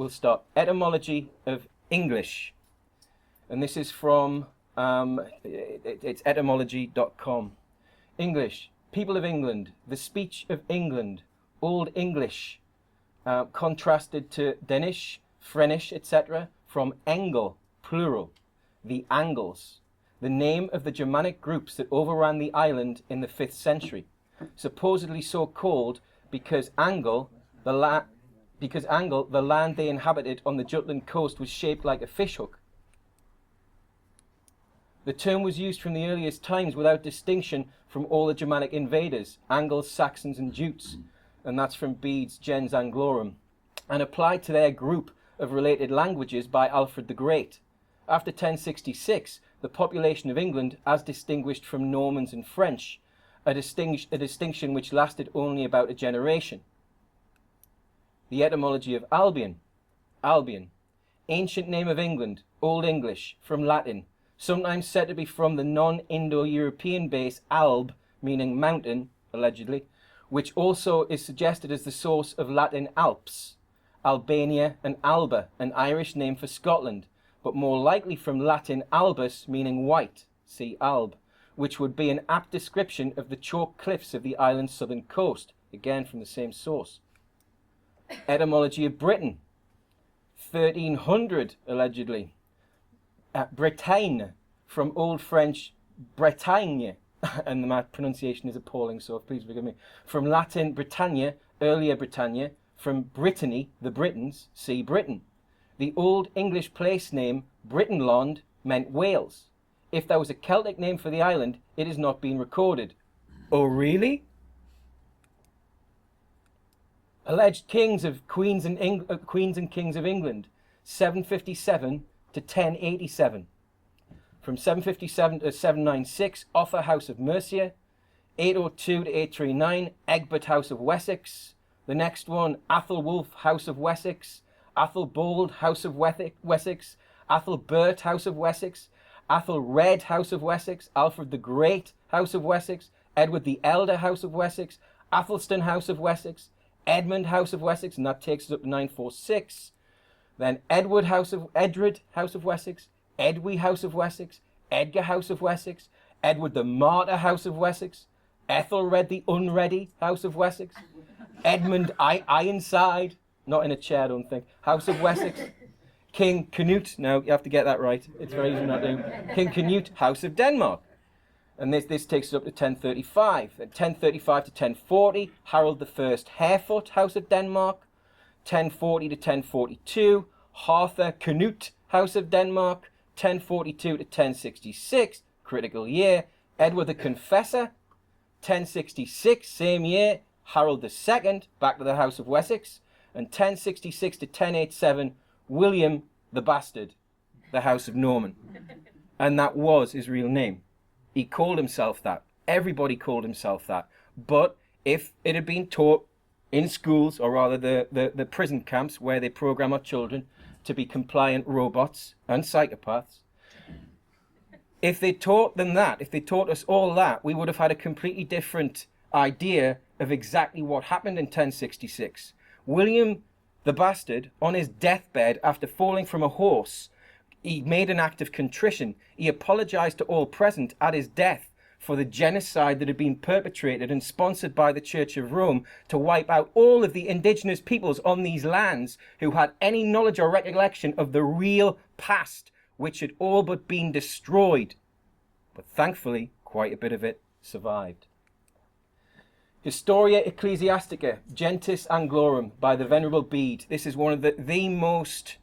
we'll start. Etymology of English. And this is from, it's etymology.com. English, people of England, the speech of England, Old English, contrasted to Danish, Frenish, etc., from Engel, plural, the Angles, the name of the Germanic groups that overran the island in the 5th century, supposedly so called because Angel, the land they inhabited on the Jutland coast, was shaped like a fishhook. The term was used from the earliest times without distinction from all the Germanic invaders, Angles, Saxons and Jutes, and that's from Bede's Gens Anglorum, and applied to their group of related languages by Alfred the Great. After 1066, the population of England, as distinguished from Normans and French, a distinction which lasted only about a generation. The etymology of Albion. Albien, ancient name of England, Old English, from Latin, sometimes said to be from the non-Indo-European base alb, meaning mountain, allegedly, which also is suggested as the source of Latin Alps, Albania and Alba, an Irish name for Scotland, but more likely from Latin albus, meaning white, see alb, which would be an apt description of the chalk cliffs of the island's southern coast, again from the same source. Etymology of Britain, 1300 allegedly. Bretagne, from Old French Bretagne, and my pronunciation is appalling, so please forgive me. From Latin Britannia, earlier Britannia, from Brittany, the Britons, see Britain. The Old English place name Britonland meant Wales. If there was a Celtic name for the island, it has not been recorded. Oh, really? Alleged kings of queens and kings of England, 757 to 1087. From 757 to 796, Offa, House of Mercia. 802 to 839, Egbert, House of Wessex. The next one, Athelwulf, House of Wessex. Athelbold, House of Wessex. Athelbert, House of Wessex. Athelred, House of Wessex. Alfred the Great, House of Wessex. Edward the Elder, House of Wessex. Athelstan, House of Wessex. Edmund, House of Wessex, and that takes us up to 946. Then Edred, House of Wessex. Edwy, House of Wessex. Edgar, House of Wessex. Edward the Martyr, House of Wessex. Ethelred the Unready, House of Wessex. Edmund Ironside, not in a chair, I don't think, House of Wessex. King Canute, no, you have to get that right, it's very easy not to. King Canute, House of Denmark. And this takes us up to 1035. At 1035 to 1040, Harold I Harefoot, House of Denmark. 1040 to 1042, Arthur Canute, House of Denmark. 1042 to 1066, critical year, Edward the Confessor. 1066, same year, Harold II, back to the House of Wessex. And 1066 to 1087, William the Bastard, the House of Norman. And that was his real name. He called himself that. Everybody called himself that. But if it had been taught in schools, or rather the prison camps where they program our children to be compliant robots and psychopaths, if they taught them that, if they taught us all that, we would have had a completely different idea of exactly what happened in 1066. William the Bastard, on his deathbed after falling from a horse, he made an act of contrition. He apologized to all present at his death for the genocide that had been perpetrated and sponsored by the Church of Rome to wipe out all of the indigenous peoples on these lands who had any knowledge or recollection of the real past, which had all but been destroyed. But thankfully, quite a bit of it survived. Historia Ecclesiastica, Gentis Anglorum, by the Venerable Bede. This is one of the most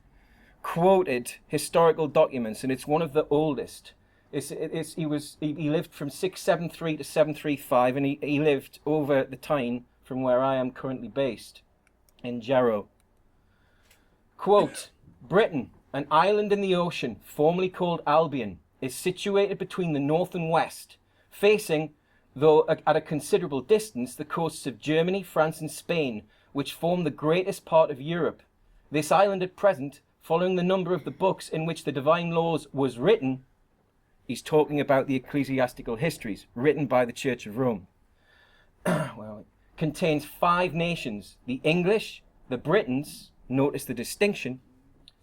quoted historical documents, and it's one of the oldest. He lived from 673 to 735, and he lived over the Tyne from where I am currently based, in Jarrow. Quote, Britain, an island in the ocean, formerly called Albien, is situated between the north and west, facing, though at a considerable distance, the coasts of Germany, France and Spain, which form the greatest part of Europe. This island at present, following the number of the books in which the divine laws was written, he's talking about the ecclesiastical histories written by the Church of Rome, well, it contains 5 nations: the English, the Britons, notice the distinction,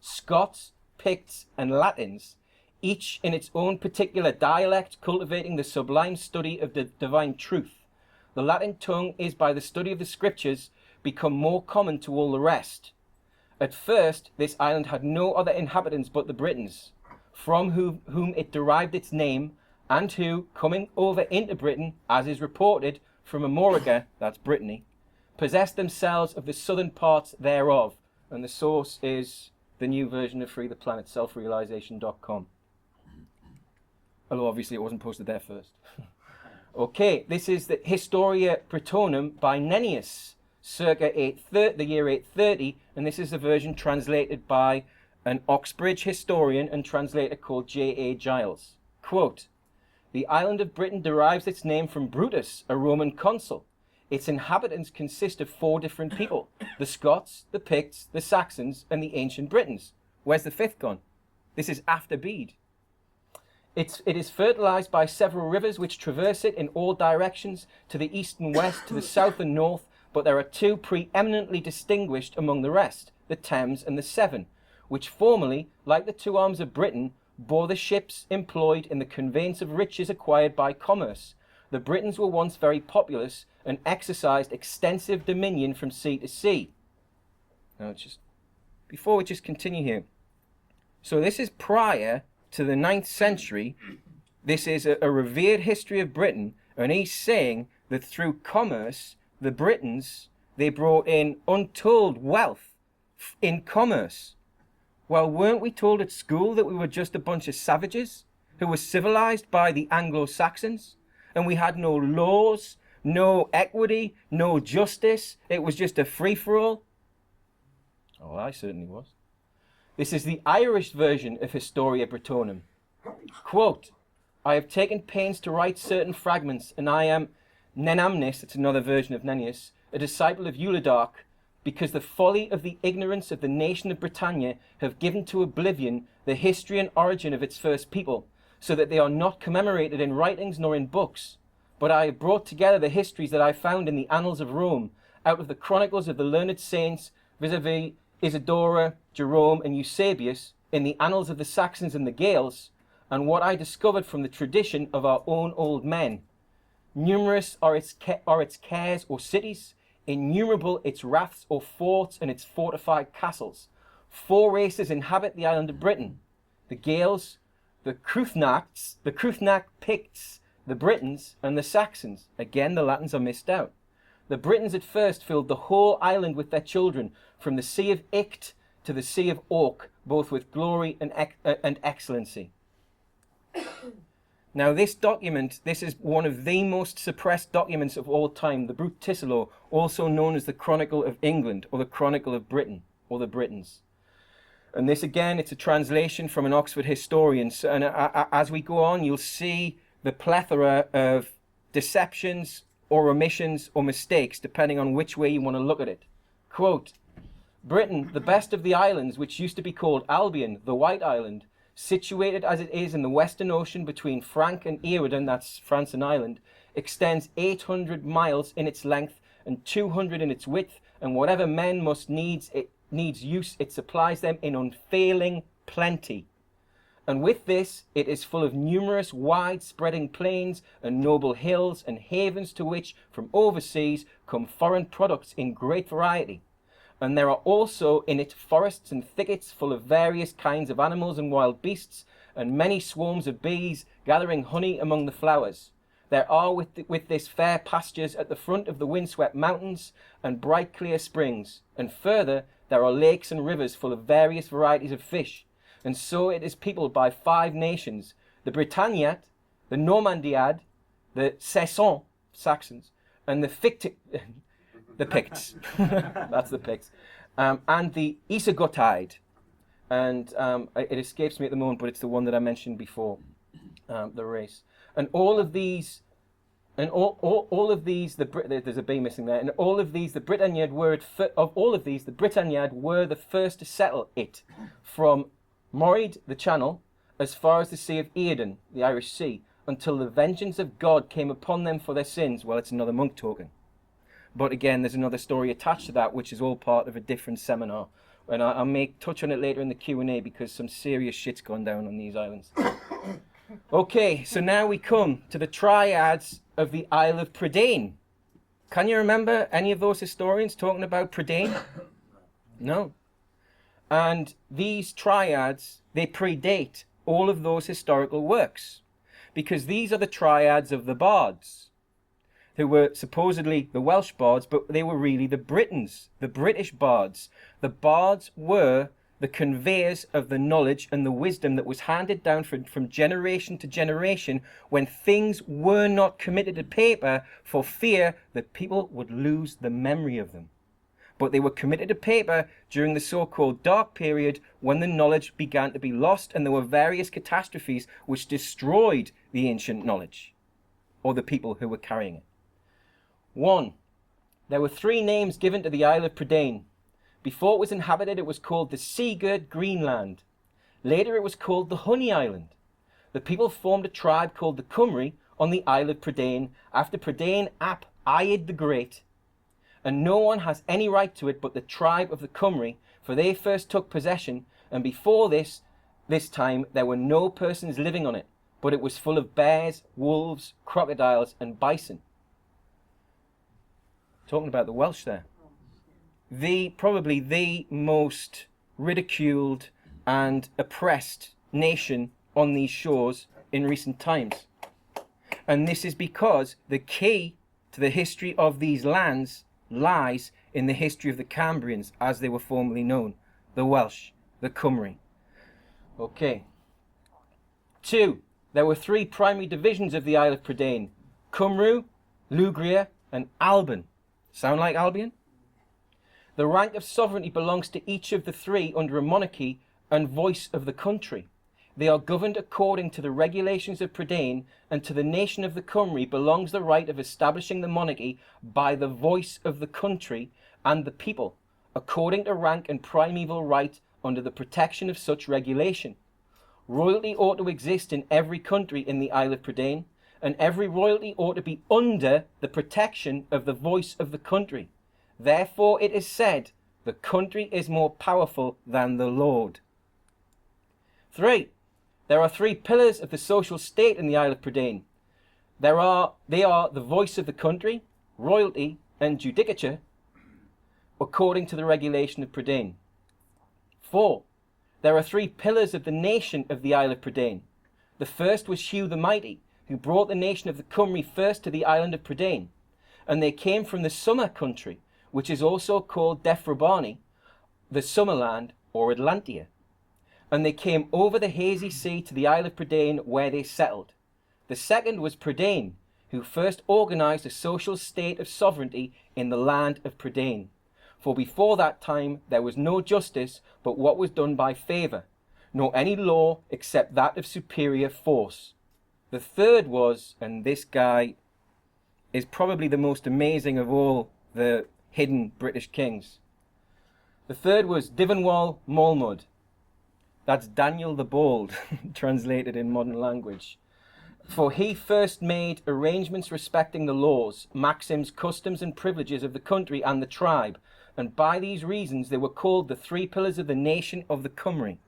Scots, Picts, and Latins, each in its own particular dialect, cultivating the sublime study of the divine truth. The Latin tongue is, by the study of the scriptures, become more common to all the rest. At first, this island had no other inhabitants but the Britons, from whom it derived its name, and who, coming over into Britain, as is reported, from Amorica, that's Brittany, possessed themselves of the southern parts thereof. And the source is the new version of Free the Planet, selfrealization.com. Although obviously it wasn't posted there first. Okay, this is the Historia Brittonum by Nennius, circa the year 830, and this is a version translated by an Oxbridge historian and translator called J.A. Giles. Quote, "The island of Britain derives its name from Brutus, a Roman consul. Its inhabitants consist of 4 different people, the Scots, the Picts, the Saxons, and the ancient Britons." Where's the 5th gone? This is after Bede. It is fertilized by several rivers which traverse it in all directions, to the east and west, to the south and north, but there are 2 preeminently distinguished among the rest, the Thames and the Severn, which formerly, like the 2 arms of Britain, bore the ships employed in the conveyance of riches acquired by commerce. The Britons were once very populous and exercised extensive dominion from sea to sea. Now, before we just continue here. So this is prior to the 9th century. This is a revered history of Britain, and he's saying that through commerce, the Britons, they brought in untold wealth in commerce. Well, weren't we told at school that we were just a bunch of savages who were civilized by the Anglo-Saxons, and we had no laws, no equity, no justice? It was just a free-for-all. Oh, I certainly was. This is the Irish version of Historia Brittonum. Quote, "I have taken pains to write certain fragments, and I am Nenamnis," it's another version of Nennius, "a disciple of Eulodarch, because the folly of the ignorance of the nation of Britannia have given to oblivion the history and origin of its first people, so that they are not commemorated in writings nor in books. But I have brought together the histories that I found in the annals of Rome, out of the chronicles of the learned saints, vis-a-vis Isidora, Jerome, and Eusebius, in the annals of the Saxons and the Gaels, and what I discovered from the tradition of our own old men. Numerous are its cares or cities, innumerable its raths or forts and its fortified castles. 4 races inhabit the island of Britain: the Gaels, the Cruithnac Picts, the Britons, and the Saxons. Again, the Latins are missed out. The Britons at first filled the whole island with their children, from the Sea of Icht to the Sea of Orc, both with glory and excellency." Now this document, this is one of the most suppressed documents of all time, the Brut Tissilo, also known as the Chronicle of England, or the Chronicle of Britain, or the Britons. And this again, it's a translation from an Oxford historian. So, and as we go on, you'll see the plethora of deceptions or omissions or mistakes, depending on which way you want to look at it. Quote, "Britain, the best of the islands, which used to be called Albien, the White Island, situated as it is in the Western Ocean between Frank and Eredon," that's France and Ireland, "extends 800 miles in its length and 200 in its width, and whatever men must needs use, it supplies them in unfailing plenty. And with this, it is full of numerous wide-spreading plains and noble hills and havens, to which from overseas come foreign products in great variety. And there are also in it forests and thickets full of various kinds of animals and wild beasts, and many swarms of bees gathering honey among the flowers. There are with this fair pastures at the front of the windswept mountains, and bright clear springs. And further, there are lakes and rivers full of various varieties of fish. And so it is peopled by 5 nations: the Britanniat, the Normandiad, the Saxons, Saxons, and the Picts. That's the Picts. And the Isigotide. And it escapes me at the moment, but it's the one that I mentioned before, the race. And all of these, there's a B missing there. And all of these, the Britanniad were the first to settle it, from Morid, the Channel, as far as the Sea of Eredon, the Irish Sea, until the vengeance of God came upon them for their sins. Well, it's another monk talking. But again, there's another story attached to that, which is all part of a different seminar, And I may touch on it later in the Q&A because some serious shit's gone down on these islands. Okay, so now we come to the triads of the Isle of Prydain. Can you remember any of those historians talking about Prydain? No. And these triads, they predate all of those historical works, because these are the triads of the bards, who were supposedly the Welsh bards, but they were really the Britons, the British bards. The bards were the conveyors of the knowledge and the wisdom that was handed down from generation to generation when things were not committed to paper for fear that people would lose the memory of them. But they were committed to paper during the so-called dark period when the knowledge began to be lost and there were various catastrophes which destroyed the ancient knowledge, or the people who were carrying it. 1. There were 3 names given to the Isle of Prydain. Before it was inhabited, it was called the Seagirt Greenland. Later, it was called the Honey Island. The people formed a tribe called the Cymry on the Isle of Prydain after Prydain ap Aed the Great. And no one has any right to it but the tribe of the Cymry, for they first took possession, and before this time there were no persons living on it, but it was full of bears, wolves, crocodiles, and bison. Talking about the Welsh there. Probably the most ridiculed and oppressed nation on these shores in recent times. And this is because the key to the history of these lands lies in the history of the Cambrians, as they were formerly known, the Welsh, the Cymry. Okay. 2. There were 3 primary divisions of the Isle of Prydain: Cymru, Lugria, and Albien. Sound like Albion? The rank of sovereignty belongs to each of the 3 under a monarchy and voice of the country. They are governed according to the regulations of Prydain, and to the nation of the Cymry belongs the right of establishing the monarchy by the voice of the country and the people, according to rank and primeval right under the protection of such regulation. Royalty ought to exist in every country in the Isle of Prydain, and every royalty ought to be under the protection of the voice of the country. Therefore it is said, the country is more powerful than the Lord. 3. There are 3 pillars of the social state in the Isle of Prydain. They are the voice of the country, royalty, and judicature, according to the regulation of Prydain. 4. There are 3 pillars of the nation of the Isle of Prydain. The first was Hugh the Mighty, who brought the nation of the Cymry first to the island of Prydain, and they came from the summer country, which is also called Defrabani, the summer land, or Atlantia. And they came over the hazy sea to the Isle of Prydain, where they settled. The second was Prydain, who first organized a social state of sovereignty in the land of Prydain. For before that time there was no justice but what was done by favor, nor any law except that of superior force. The third was, and this guy is probably the most amazing of all the hidden British kings. The third was Dyfnwal Moelmud. That's Daniel the Bold, translated in modern language. For he first made arrangements respecting the laws, maxims, customs, and privileges of the country and the tribe, and by these reasons they were called the 3 pillars of the nation of the Cymry.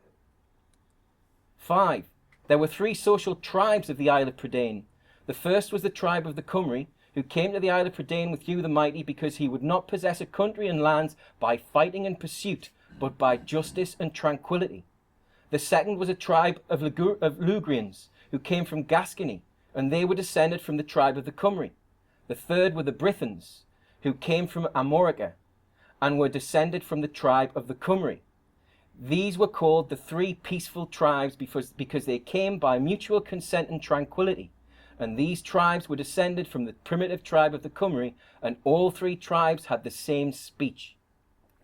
5. There were 3 social tribes of the Isle of Prydain. The first was the tribe of the Cymry, who came to the Isle of Prydain with Hugh the Mighty because he would not possess a country and lands by fighting and pursuit, but by justice and tranquility. The second was a tribe of Lugrians, who came from Gascony, and they were descended from the tribe of the Cymry. The third were the Brythons, who came from Amorica, and were descended from the tribe of the Cymry. These were called the 3 peaceful tribes because they came by mutual consent and tranquility. And these tribes were descended from the primitive tribe of the Cymry, and all 3 tribes had the same speech.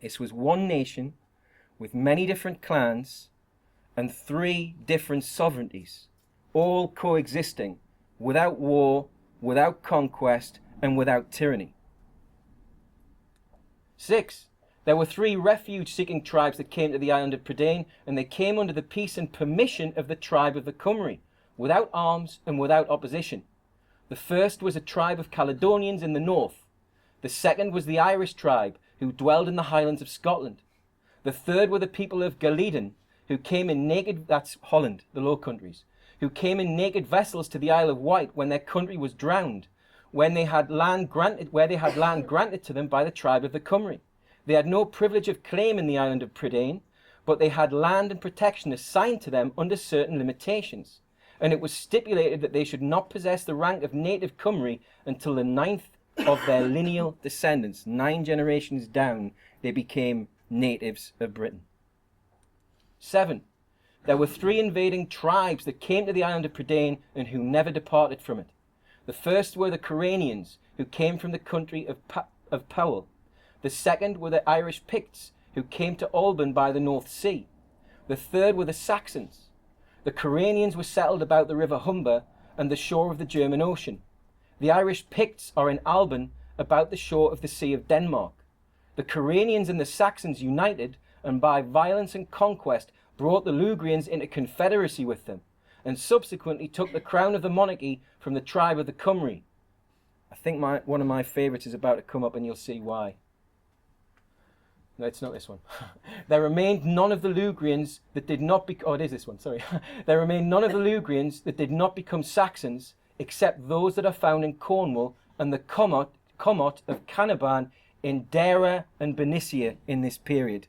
This was one nation with many different clans and 3 different sovereignties, all coexisting without war, without conquest, and without tyranny. 6. There were 3 refuge-seeking tribes that came to the island of Prydain, and they came under the peace and permission of the tribe of the Cymry, without arms and without opposition. The first was a tribe of Caledonians in the north. The second was the Irish tribe, who dwelled in the highlands of Scotland. The third were the people of Galeden, who came in naked, that's Holland, the Low Countries, who came in naked vessels to the Isle of Wight when their country was drowned, where they had land granted to them by the tribe of the Cymry. They had no privilege of claim in the island of Prydain, but they had land and protection assigned to them under certain limitations. And it was stipulated that they should not possess the rank of native Cymry until the 9th of their lineal descendants. 9 generations down, they became natives of Britain. 7. There were 3 invading tribes that came to the island of Prydain and who never departed from it. The first were the Coranians, who came from the country of Powell. The second were the Irish Picts, who came to Albien by the North Sea. The third were the Saxons. The Coranians were settled about the river Humber and the shore of the German Ocean. The Irish Picts are in Albien, about the shore of the Sea of Denmark. The Coranians and the Saxons united, and by violence and conquest brought the Lugrians into confederacy with them, and subsequently took the crown of the monarchy from the tribe of the Cymry. I think one of my favourites is about to come up, and you'll see why. No, it's not this one. There remained none of the Lugrians that did not become... Oh, it is this one, sorry. There remained none of the Lugrians that did not become Saxons, except those that are found in Cornwall and the Comot of Canaban in Dara and Bernicia in this period.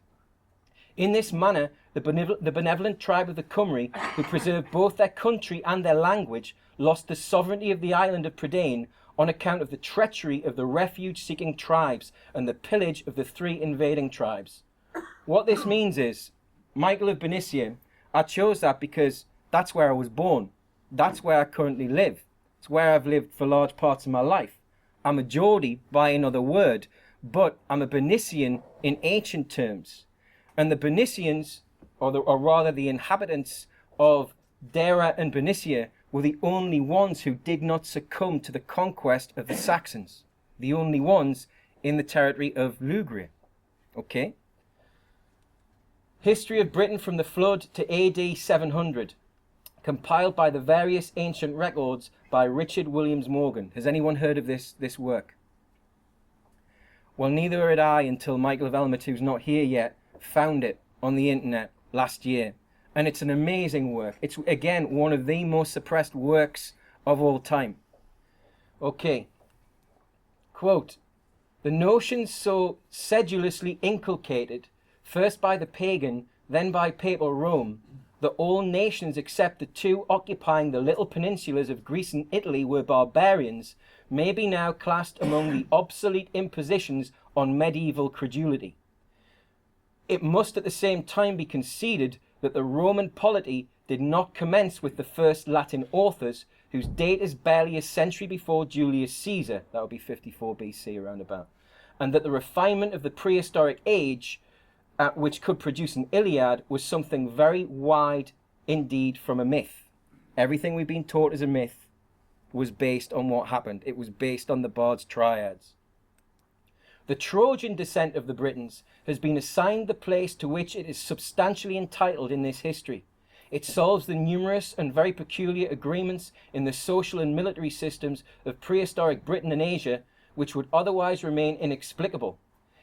In this manner, the benevolent tribe of the Cymry, who preserved both their country and their language, lost the sovereignty of the island of Prydain on account of the treachery of the refuge-seeking tribes and the pillage of the 3 invading tribes. What this means is, Michael of Bernicia, I chose that because that's where I was born. That's where I currently live. It's where I've lived for large parts of my life. I'm a Geordie by another word, but I'm a Bernician in ancient terms. And the Bernicians, or rather the inhabitants of Dara and Bernicia, were the only ones who did not succumb to the conquest of the Saxons. The only ones in the territory of Lugria. Okay? History of Britain from the Flood to AD 700. Compiled by the various ancient records by Richard Williams Morgan. Has anyone heard of this work? Well, neither had I until Michael of Elmet, who's not here yet, found it on the internet last year. And it's an amazing work. It's, again, one of the most suppressed works of all time. Okay. Quote, the notions so sedulously inculcated, first by the pagan, then by papal Rome, that all nations except the 2 occupying the little peninsulas of Greece and Italy were barbarians, may be now classed among the obsolete impositions on medieval credulity. It must at the same time be conceded that the Roman polity did not commence with the first Latin authors, whose date is barely a century before Julius Caesar, that would be 54 BC around about, and that the refinement of the prehistoric age, which could produce an Iliad, was something very wide indeed from a myth. Everything we've been taught as a myth was based on what happened. It was based on the Bard's triads. The Trojan descent of the Britons has been assigned the place to which it is substantially entitled in this history. It solves the numerous and very peculiar agreements in the social and military systems of prehistoric Britain and Asia, which would otherwise remain inexplicable.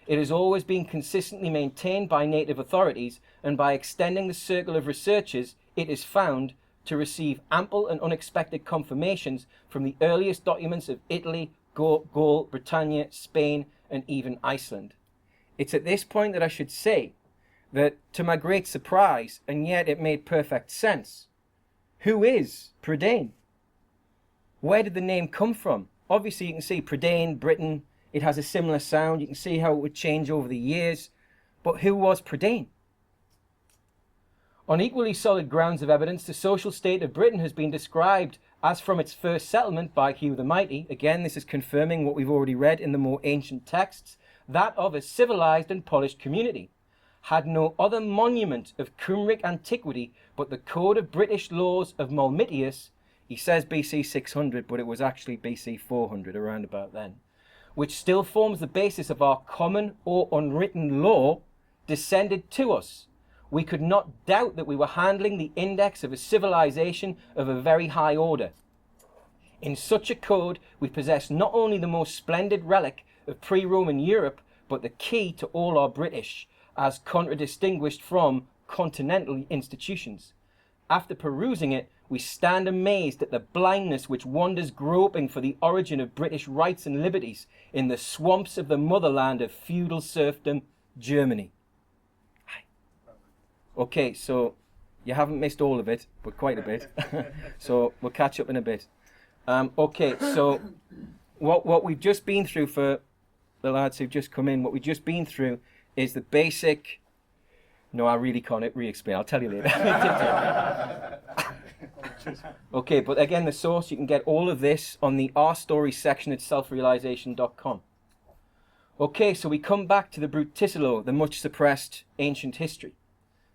It has always been consistently maintained by native authorities, and by extending the circle of researchers, it is found to receive ample and unexpected confirmations from the earliest documents of Italy, Gaul, Britannia, Spain, and even Iceland. It's at this point that I should say that, to my great surprise, and yet it made perfect sense, who is Prydain? Where did the name come from? Obviously you can see Prydain, Britain, it has a similar sound, you can see how it would change over the years, but who was Prydain? On equally solid grounds of evidence, the social state of Britain has been described as from its first settlement by Hugh the Mighty, again this is confirming what we've already read in the more ancient texts, that of a civilized and polished community, had no other monument of Cymric antiquity but the code of British laws of Mulmitius, he says BC 600, but it was actually BC 400, around about then, which still forms the basis of our common or unwritten law, descended to us. We could not doubt that we were handling the index of a civilization of a very high order. In such a code, we possess not only the most splendid relic of pre-Roman Europe, but the key to all our British, as contradistinguished from continental institutions. After perusing it, we stand amazed at the blindness which wanders groping for the origin of British rights and liberties in the swamps of the motherland of feudal serfdom, Germany. Okay, so you haven't missed all of it, but quite a bit. So we'll catch up in a bit. Okay, so what we've just been through, for the lads who've just come in, what we've just been through is the basic... No, I really can't re-explain. I'll tell you later. Okay, but again, the source, you can get all of this on the Our Story section at selfrealization.com. Okay, so we come back to the brute Ticelo, the much suppressed ancient history.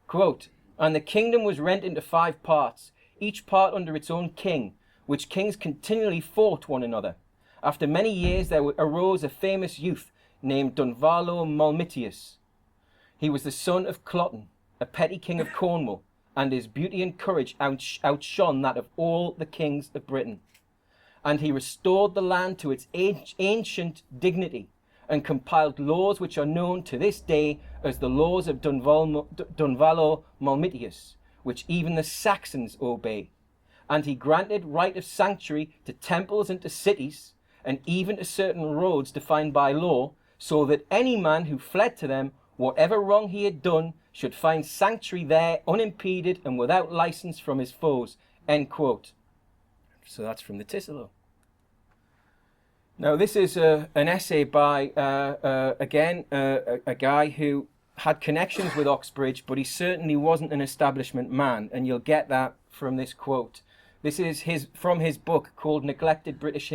Quote, "And the kingdom was rent into 5 parts, each part under its own king, which kings continually fought one another. After many years there arose a famous youth named Dunvalo Malmitius. He was the son of Cloten, a petty king of Cornwall, and his beauty and courage outshone that of all the kings of Britain. And he restored the land to its ancient dignity, and compiled laws which are known to this day as the laws of Dunvalo Malmitius, which even the Saxons obey. And he granted right of sanctuary to temples and to cities, and even to certain roads defined by law, so that any man who fled to them, whatever wrong he had done, should find sanctuary there unimpeded and without license from his foes." End quote. So that's from the Ticelo. Now this is an essay by, again, a guy who had connections with Oxbridge, but he certainly wasn't an establishment man, and you'll get that from this quote. This is from his book called Neglected British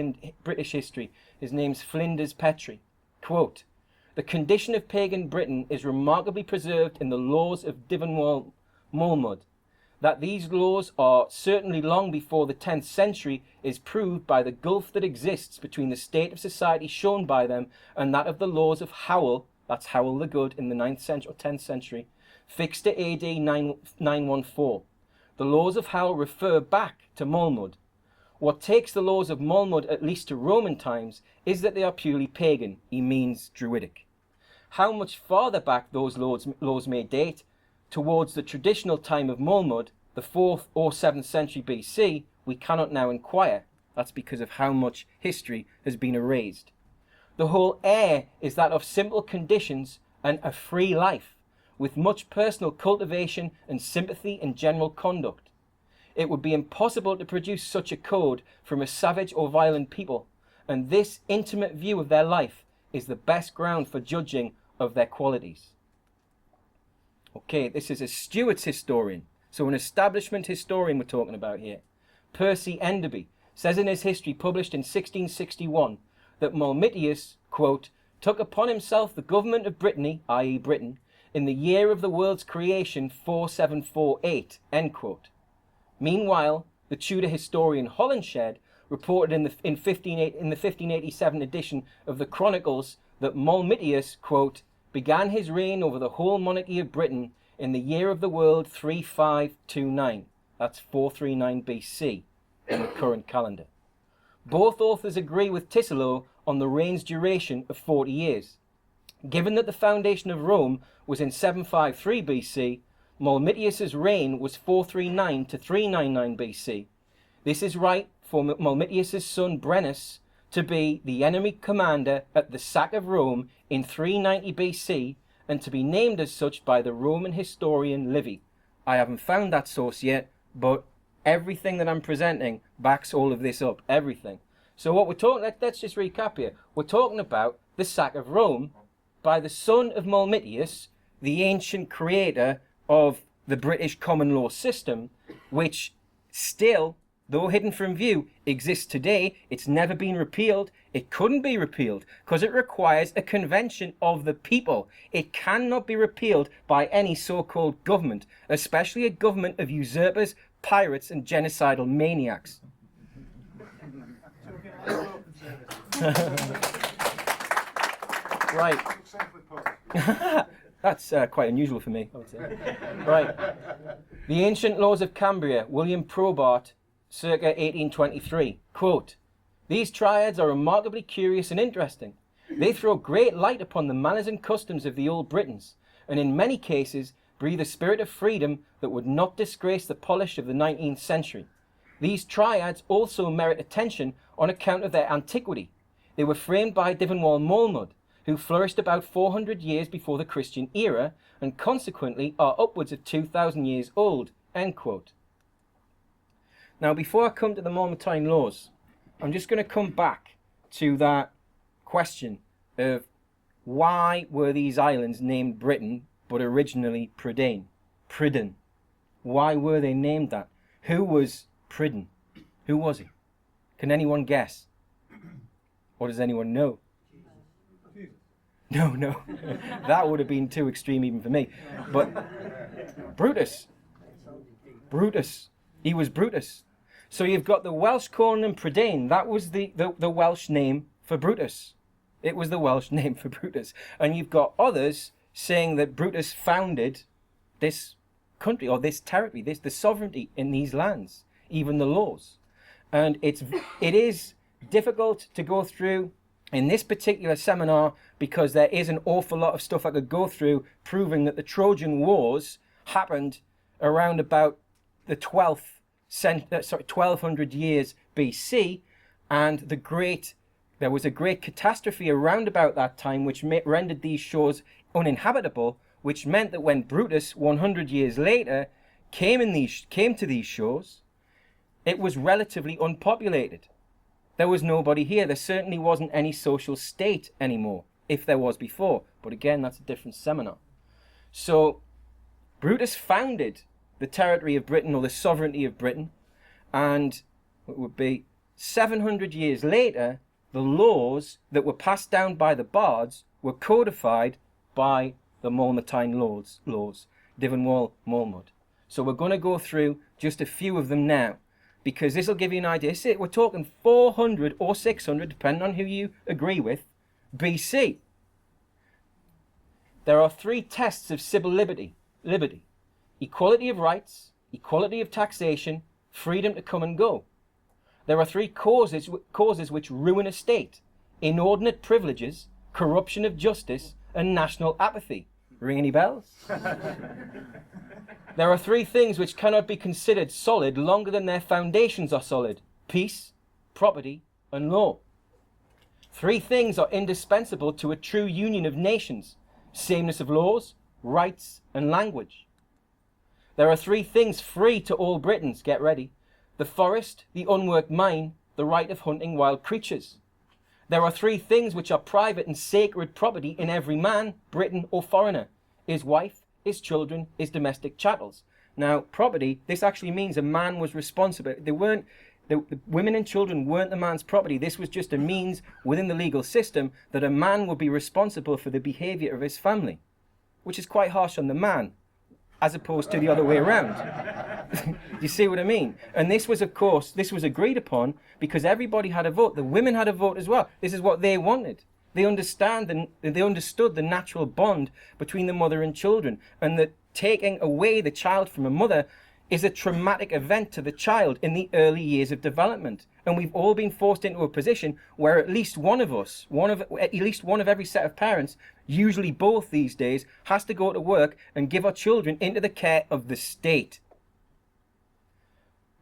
History. His name's Flinders Petrie. Quote, "The condition of pagan Britain is remarkably preserved in the laws of Dyfnwal Moelmud. That these laws are certainly long before the 10th century is proved by the gulf that exists between the state of society shown by them and that of the laws of Howell," that's Howell the Good in the 9th century or 10th century, "fixed to AD 914. The laws of Howell refer back to Moelmud. What takes the laws of Moelmud at least to Roman times is that they are purely pagan," he means Druidic. "How much farther back those laws may date, towards the traditional time of Moelmud, the 4th or 7th century BC, we cannot now inquire. That's because of how much history has been erased. The whole air is that of simple conditions and a free life, with much personal cultivation and sympathy and general conduct. It would be impossible to produce such a code from a savage or violent people, and this intimate view of their life is the best ground for judging of their qualities." Okay, this is a Stuart's historian, so an establishment historian we're talking about here. Percy Enderby says in his history published in 1661 that Malmitius, quote, "took upon himself the government of Brittany, i.e. Britain, in the year of the world's creation 4748, end quote. Meanwhile, the Tudor historian Holinshed reported in the 1587 edition of the Chronicles that Malmitius, quote, "began his reign over the whole monarchy of Britain in the year of the world 3529, that's 439 BC in the current calendar. Both authors agree with Ticelo on the reign's duration of 40 years. Given that the foundation of Rome was in 753 BC, Malmitius's reign was 439 to 399 BC. This is right for Malmitius's son Brennus to be the enemy commander at the sack of Rome in 390 BC and to be named as such by the Roman historian Livy. I haven't found that source yet, but everything that I'm presenting backs all of this up, everything. So what we're talking, let's just recap here. We're talking about the sack of Rome by the son of Malmitius, the ancient creator of the British common law system, which still, though hidden from view, exists today. It's never been repealed. It couldn't be repealed because it requires a convention of the people. It cannot be repealed by any so-called government, especially a government of usurpers, pirates, and genocidal maniacs. Right. That's quite unusual for me, I would say. Right. The Ancient Laws of Cambria, William Probart, circa 1823. Quote, "These triads are remarkably curious and interesting. They throw great light upon the manners and customs of the old Britons, and in many cases breathe a spirit of freedom that would not disgrace the polish of the 19th century. These triads also merit attention on account of their antiquity. They were framed by Dyfnwal Moelmud, who flourished about 400 years before the Christian era, and consequently are upwards of 2,000 years old." End quote. Now, before I come to the Mamertine laws, I'm just going to come back to that question of why were these islands named Britain but originally Prydain? Prydain. Why were they named that? Who was Prydain? Who was he? Can anyone guess? Or does anyone know? No. That would have been too extreme even for me. But Brutus. He was Brutus. So you've got the Welsh calling him Prydain. That was the Welsh name for Brutus. It was the Welsh name for Brutus. And you've got others saying that Brutus founded this country or this territory, the sovereignty in these lands, even the laws. And it is difficult to go through in this particular seminar because there is an awful lot of stuff I could go through proving that the Trojan Wars happened around about the 1200 years BC, and there was a great catastrophe around about that time which rendered these shores uninhabitable, which meant that when Brutus 100 years later came to these shores, it was relatively unpopulated. There was nobody here. There certainly wasn't any social state anymore, if there was before. But again, that's a different seminar. So Brutus founded the territory of Britain, or the sovereignty of Britain, and it would be 700 years later, the laws that were passed down by the bards were codified by the Mamertine laws, Dyfnwal Moelmud. So we're going to go through just a few of them now, because this will give you an idea. See, we're talking 400 or 600, depending on who you agree with, BC. There are 3 tests of civil liberty. Equality of rights, equality of taxation, freedom to come and go. There are 3 causes which ruin a state: inordinate privileges, corruption of justice, and national apathy. Ring any bells? There are 3 things which cannot be considered solid longer than their foundations are solid: peace, property, and law. 3 things are indispensable to a true union of nations: sameness of laws, rights, and language. There are 3 things free to all Britons, get ready: the forest, the unworked mine, the right of hunting wild creatures. There are 3 things which are private and sacred property in every man, Briton or foreigner: his wife, his children, his domestic chattels. Now, property, this actually means a man was responsible. The women and children weren't the man's property. This was just a means within the legal system that a man would be responsible for the behavior of his family, which is quite harsh on the man, as opposed to the other way around. You see what I mean? And this was, of course, this was agreed upon because everybody had a vote. The women had a vote as well. This is what they wanted. They understood the natural bond between the mother and children, and that taking away the child from a mother is a traumatic event to the child in the early years of development. And we've all been forced into a position where at least one of us, at least one of every set of parents, usually both these days, has to go to work and give our children into the care of the state.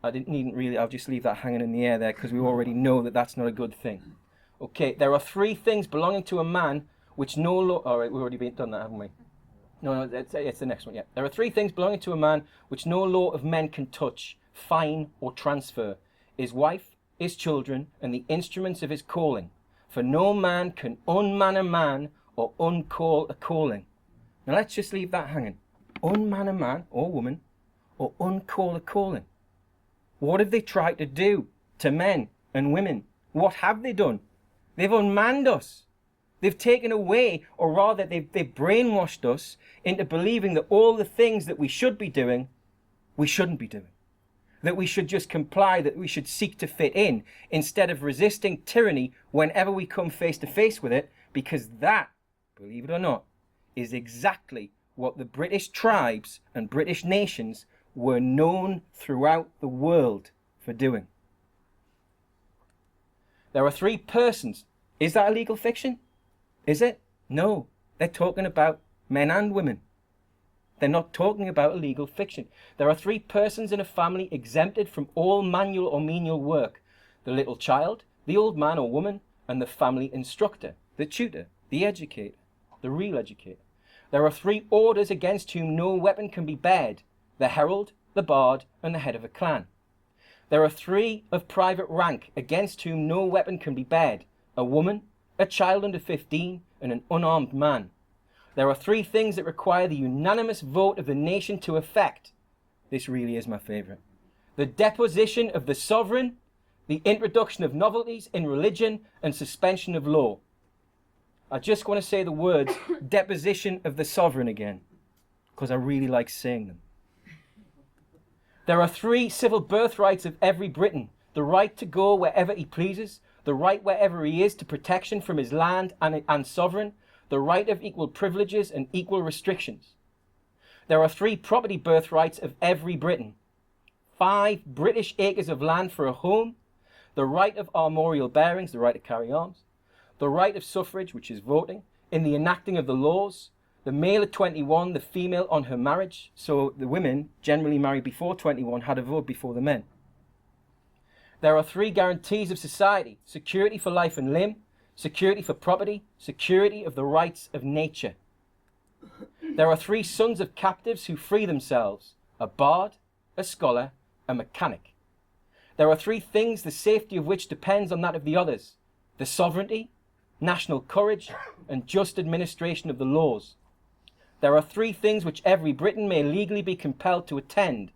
I'll just leave that hanging in the air there because we already know that that's not a good thing. Okay, there are 3 things belonging to a man which no law... All right, we've already done that, haven't we? No, it's the next one, yeah. There are 3 things belonging to a man which no law of men can touch, fine, or transfer: his wife, his children, and the instruments of his calling. For no man can unman a man or uncall a calling. Now let's just leave that hanging. Unman a man or woman or uncall a calling. What have they tried to do to men and women? What have they done? They've unmanned us. They've taken away, or rather they've brainwashed us into believing that all the things that we should be doing, we shouldn't be doing. That we should just comply, that we should seek to fit in, instead of resisting tyranny whenever we come face to face with it, because that, believe it or not, is exactly what the British tribes and British nations were known throughout the world for doing. There are 3 persons. Is that a legal fiction? Is it? No. They're talking about men and women. They're not talking about a legal fiction. There are 3 persons in a family exempted from all manual or menial work: the little child, the old man or woman, and the family instructor, the tutor, the educator, the real educator. There are 3 orders against whom no weapon can be bared: the herald, the bard, and the head of a clan. There are 3 of private rank against whom no weapon can be bared: a woman, a child under 15, and an unarmed man. There are 3 things that require the unanimous vote of the nation to effect. This really is my favourite: the deposition of the sovereign, the introduction of novelties in religion, and suspension of law. I just want to say the words deposition of the sovereign again, because I really like saying them. There are 3 civil birthrights of every Briton: the right to go wherever he pleases, the right wherever he is to protection from his land and sovereign, the right of equal privileges and equal restrictions. There are 3 property birthrights of every Briton: 5 British acres of land for a home, the right of armorial bearings, the right to carry arms, the right of suffrage, which is voting, in the enacting of the laws, the male at 21, the female on her marriage. So the women, generally married before 21, had a vote before the men. There are 3 guarantees of society: security for life and limb, security for property, security of the rights of nature. There are 3 sons of captives who free themselves: a bard, a scholar, a mechanic. There are 3 things the safety of which depends on that of the others: the sovereignty, national courage, and just administration of the laws. There are 3 things which every Briton may legally be compelled to attend: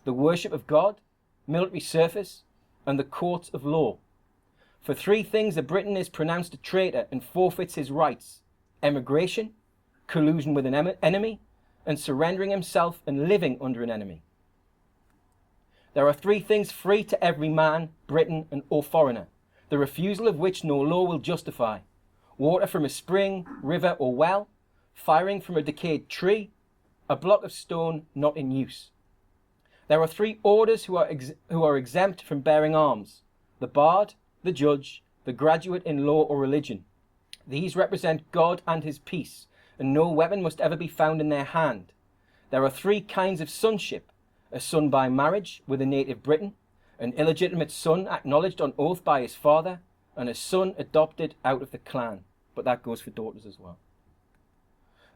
the worship of God, military service, and the courts of law. For 3 things a Briton is pronounced a traitor and forfeits his rights: emigration, collusion with an enemy, and surrendering himself and living under an enemy. There are 3 things free to every man, Briton, or foreigner, the refusal of which no law will justify: water from a spring, river, or well, firing from a decayed tree, a block of stone not in use. There are 3 orders who are exempt from bearing arms: the bard, the judge, the graduate in law or religion. These represent God and his peace, and no weapon must ever be found in their hand. There are 3 kinds of sonship: a son by marriage with a native Briton, an illegitimate son acknowledged on oath by his father, and a son adopted out of the clan. But that goes for daughters as well.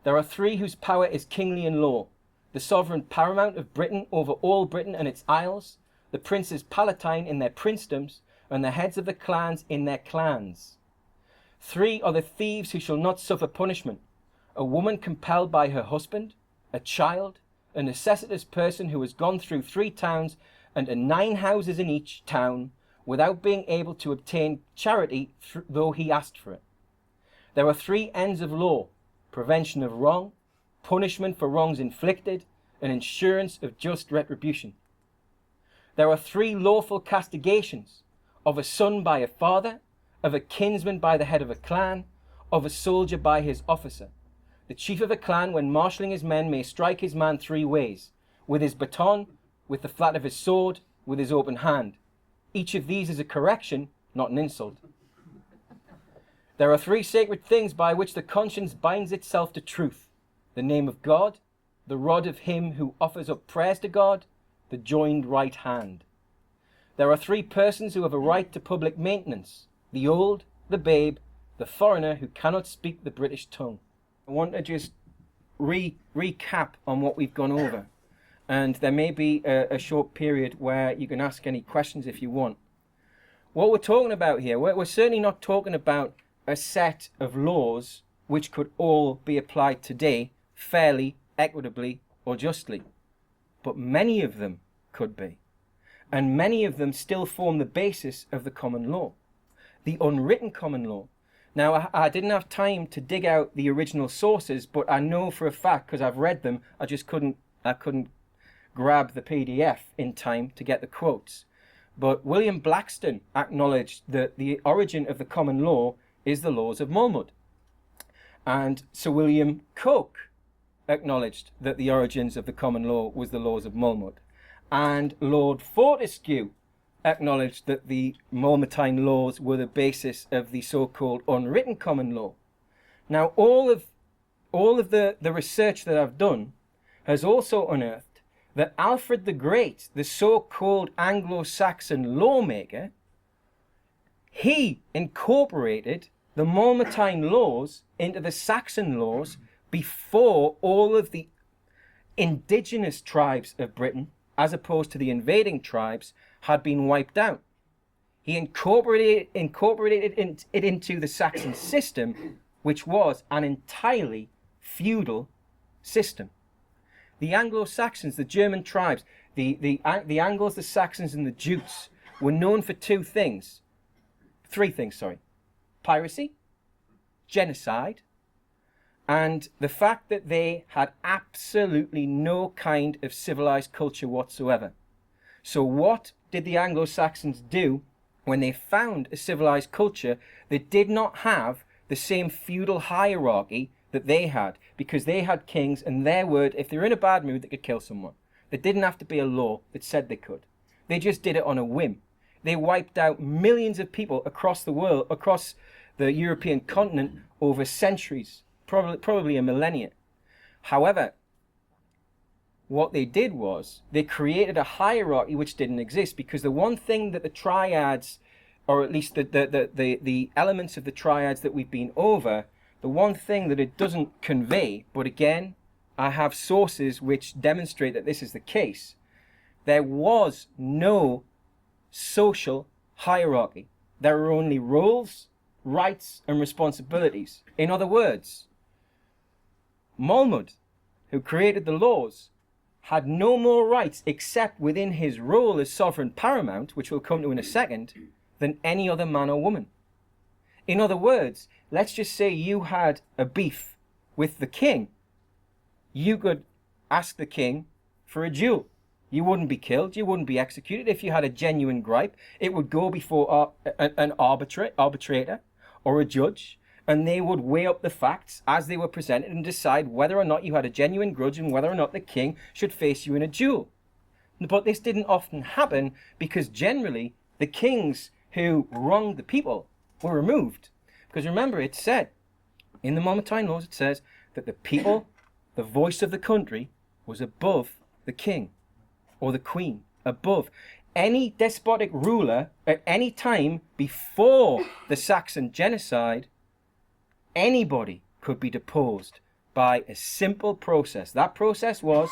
There are 3 whose power is kingly in law: the sovereign paramount of Britain over all Britain and its isles, the princes palatine in their princedoms, and the heads of the clans in their clans. 3 are the thieves who shall not suffer punishment: a woman compelled by her husband, a child, a necessitous person who has gone through 3 towns and 9 houses in each town without being able to obtain charity though he asked for it. There are 3 ends of law: prevention of wrong, punishment for wrongs inflicted, and insurance of just retribution. There are 3 lawful castigations: of a son by a father, of a kinsman by the head of a clan, of a soldier by his officer. The chief of a clan, when marshalling his men, may strike his man 3 ways: with his baton, with the flat of his sword, with his open hand. Each of these is a correction, not an insult. There are 3 sacred things by which the conscience binds itself to truth: the name of God, the rod of him who offers up prayers to God, the joined right hand. There are 3 persons who have a right to public maintenance: the old, the babe, the foreigner who cannot speak the British tongue. I want to just recap on what we've gone over, and there may be a short period where you can ask any questions if you want. What we're talking about here, we're certainly not talking about a set of laws which could all be applied today fairly, equitably, or justly. But many of them could be. And many of them still form the basis of the common law, the unwritten common law. Now, I didn't have time to dig out the original sources, but I know for a fact, because I've read them, I couldn't grab the PDF in time to get the quotes. But William Blackstone acknowledged that the origin of the common law is the laws of Mulmud. And Sir William Coke acknowledged that the origins of the common law was the laws of Mulmud. And Lord Fortescue acknowledged that the Mulmutine laws were the basis of the so-called unwritten common law. Now, all of the research that I've done has also unearthed that Alfred the Great, the so-called Anglo-Saxon lawmaker, he incorporated the Mamertine laws into the Saxon laws before all of the indigenous tribes of Britain, as opposed to the invading tribes, had been wiped out. He incorporated it into the Saxon system, which was an entirely feudal system. The Anglo-Saxons, the German tribes, the Angles, the Saxons, and the Jutes were known for three things, piracy, genocide, and the fact that they had absolutely no kind of civilized culture whatsoever. So what did the Anglo-Saxons do when they found a civilized culture that did not have the same feudal hierarchy that they had? Because they had kings, and their word, if they were in a bad mood, they could kill someone. There didn't have to be a law that said they could. They just did it on a whim. They wiped out millions of people across the world, across the European continent, over centuries, probably a millennia. However, what they did was they created a hierarchy which didn't exist, because the one thing that the triads, or at least the elements of the triads that we've been over, the one thing that it doesn't convey, but again, I have sources which demonstrate that this is the case, there was no social hierarchy. There were only roles, rights, and responsibilities. In other words, Malmud, who created the laws, had no more rights except within his role as sovereign paramount, which we'll come to in a second, than any other man or woman. In other words, let's just say you had a beef with the king. You could ask the king for a duel. You wouldn't be killed, you wouldn't be executed. If you had a genuine gripe, it would go before an arbitrator or a judge, and they would weigh up the facts as they were presented and decide whether or not you had a genuine grudge and whether or not the king should face you in a duel. But this didn't often happen, because generally the kings who wronged the people were removed. Because remember, it said in the Mamertine laws, it says that the people, the voice of the country, was above the king or the queen, above any despotic ruler at any time before the Saxon genocide. Anybody could be deposed by a simple process. That process was,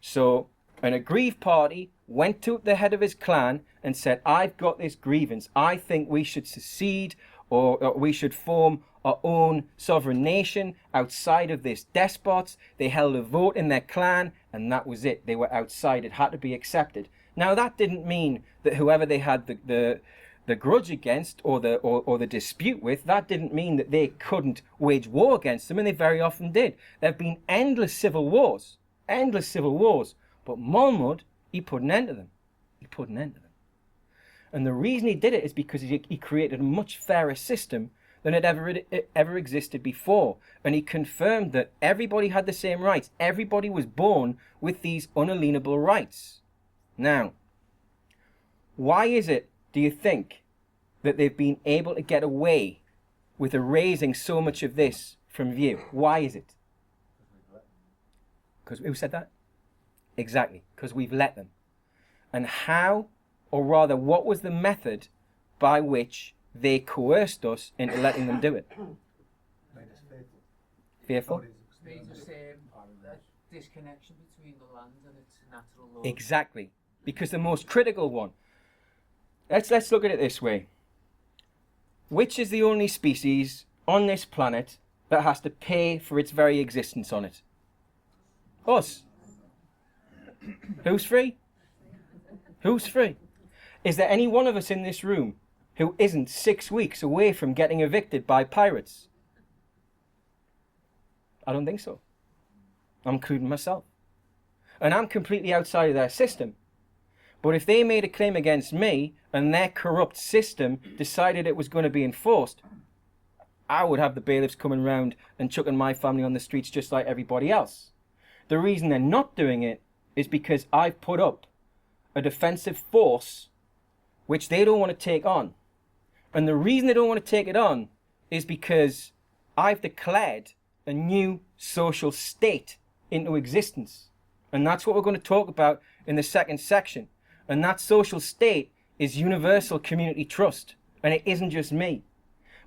so an aggrieved party went to the head of his clan and said, I've got this grievance. I think we should secede, or we should form our own sovereign nation outside of this despot. They held a vote in their clan, and that was it. They were outside. It had to be accepted. Now, that didn't mean that whoever they had the grudge against or the dispute with, that didn't mean that they couldn't wage war against them, and they very often did. There have been endless civil wars. But Mahmud, he put an end to them. And the reason he did it is because he created a much fairer system than had ever existed before. And he confirmed that everybody had the same rights. Everybody was born with these unalienable rights. Now, why is it, do you think, that they've been able to get away with erasing so much of this from view? Why is it? Because who said that? Exactly, because we've let them. And how, or rather, what was the method by which they coerced us into letting them do it? Made us Fearful? Made us a disconnection between the land and its natural law. Exactly, because the most critical one. Let's look at it this way. Which is the only species on this planet that has to pay for its very existence on it? Us. Who's free? Who's free? Is there any one of us in this room who isn't 6 weeks away from getting evicted by pirates? I don't think so. I'm including myself. And I'm completely outside of their system. But if they made a claim against me and their corrupt system decided it was going to be enforced, I would have the bailiffs coming round and chucking my family on the streets just like everybody else. The reason they're not doing it is because I've put up a defensive force which they don't want to take on. And the reason they don't want to take it on is because I've declared a new social state into existence. And that's what we're going to talk about in the second section. And that social state is universal community trust. And it isn't just me,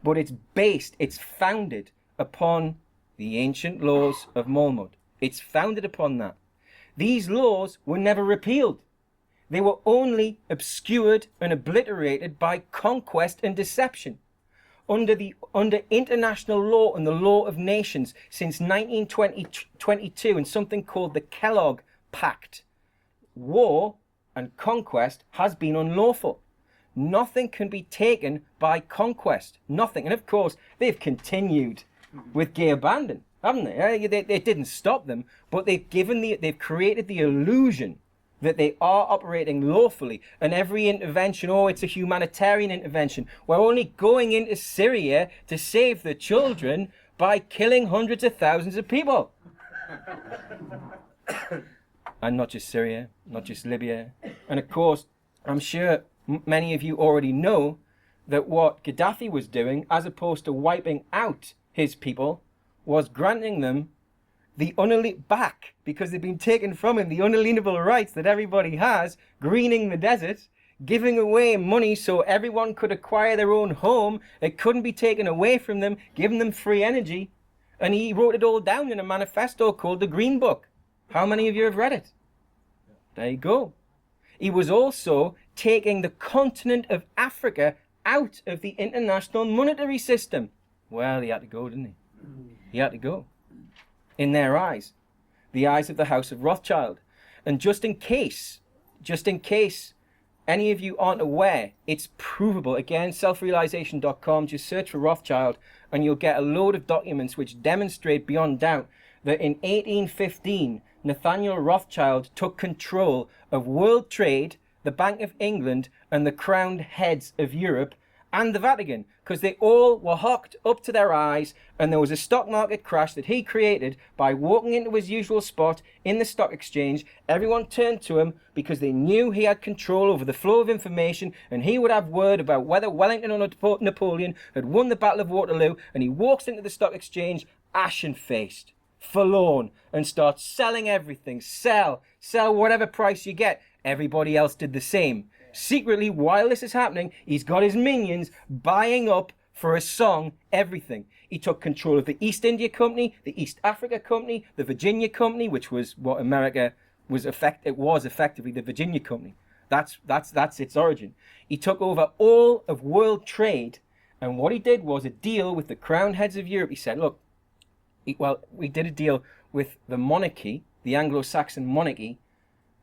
but it's founded upon the ancient laws of Molmud. It's founded upon that. These laws were never repealed. They were only obscured and obliterated by conquest and deception. Under international law and the law of nations since 1922 in something called the Kellogg Pact, war and conquest has been unlawful. Nothing can be taken by conquest. Nothing. And of course, they've continued with gay abandon, haven't they? It didn't stop them, but they've created the illusion that they are operating lawfully, and every intervention, it's a humanitarian intervention. We're only going into Syria to save the children by killing hundreds of thousands of people. And not just Syria, not just Libya. And of course, I'm sure many of you already know that what Gaddafi was doing, as opposed to wiping out his people, was granting them back, because they've been taken from him, the unalienable rights that everybody has, greening the desert, giving away money so everyone could acquire their own home. It couldn't be taken away from them, giving them free energy. And he wrote it all down in a manifesto called the Green Book. How many of you have read it? There you go. He was also taking the continent of Africa out of the international monetary system. Well, he had to go, didn't he? He had to go. In their eyes, the eyes of the House of Rothschild. And just in case any of you aren't aware, it's provable. Again, selfrealization.com, just search for Rothschild and you'll get a load of documents which demonstrate beyond doubt that in 1815, Nathaniel Rothschild took control of world trade, the Bank of England, and the crowned heads of Europe and the Vatican, because they all were hocked up to their eyes, and there was a stock market crash that he created by walking into his usual spot in the stock exchange. Everyone turned to him because they knew he had control over the flow of information, and he would have word about whether Wellington or Napoleon had won the Battle of Waterloo. And he walks into the stock exchange ashen-faced, forlorn, and starts selling everything. Sell whatever price you get. Everybody else did the same. Secretly, while this is happening, he's got his minions buying up for a song everything. He took control of the East India Company, the East Africa Company, the Virginia Company, which was what America was effectively the Virginia Company. That's its origin. He took over all of world trade, and what he did was a deal with the crowned heads of Europe. He said, look, we did a deal with the monarchy, the Anglo-Saxon monarchy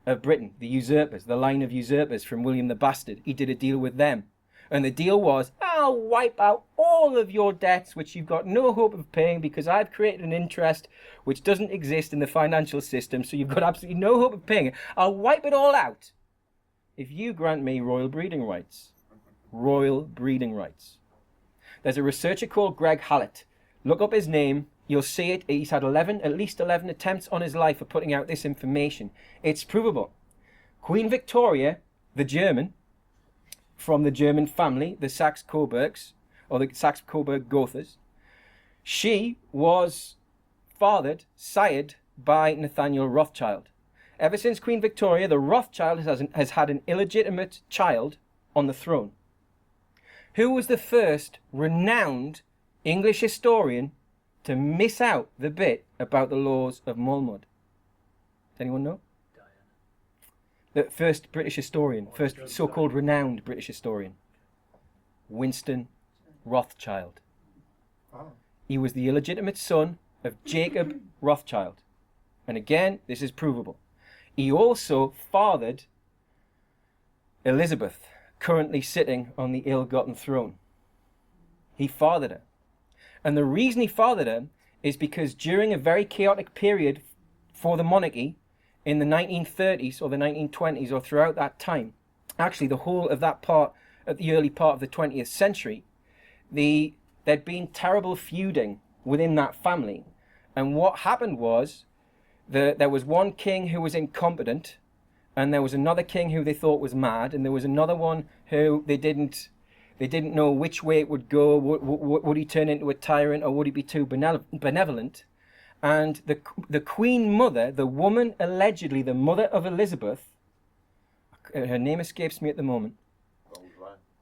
of Britain, the usurpers, the line of usurpers from William the Bastard. He did a deal with them. And the deal was, I'll wipe out all of your debts, which you've got no hope of paying, because I've created an interest which doesn't exist in the financial system, so you've got absolutely no hope of paying it. I'll wipe it all out if you grant me royal breeding rights. Royal breeding rights. There's a researcher called Greg Hallett. Look up his name. You'll see it. He's had at least 11 attempts on his life of putting out this information. It's provable. Queen Victoria, the German, from the German family, the Saxe-Coburgs, or the Saxe-Coburg-Gothas, she was sired by Nathaniel Rothschild. Ever since Queen Victoria, the Rothschild has had an illegitimate child on the throne. Who was the first renowned English historian to miss out the bit about the laws of Molmud? Does anyone know? The first British historian, first so-called renowned British historian. Winston Rothschild. He was the illegitimate son of Jacob Rothschild. And again, this is provable. He also fathered Elizabeth, currently sitting on the ill-gotten throne. He fathered her. And the reason he fathered her is because during a very chaotic period for the monarchy in the 1930s or the 1920s or throughout that time, actually the whole of that part, at the early part of the 20th century, there'd been terrible feuding within that family. And what happened was there was one king who was incompetent, and there was another king who they thought was mad, and there was another one who they didn't know which way it would go. Would he turn into a tyrant, or would he be too benevolent? And the Queen Mother, the woman allegedly the mother of Elizabeth, her name escapes me at the moment.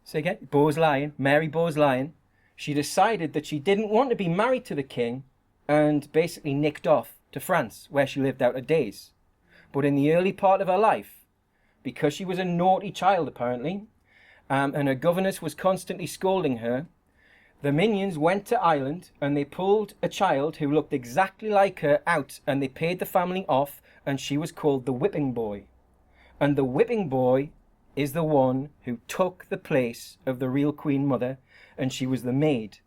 Say again? Bowes-Lyon, Mary Bowes-Lyon. She decided that she didn't want to be married to the king and basically nicked off to France, where she lived out her days. But in the early part of her life, because she was a naughty child apparently, and her governess was constantly scolding her, the minions went to Ireland and they pulled a child who looked exactly like her out, and they paid the family off, and she was called the whipping boy. And the whipping boy is the one who took the place of the real Queen Mother, and she was the maid.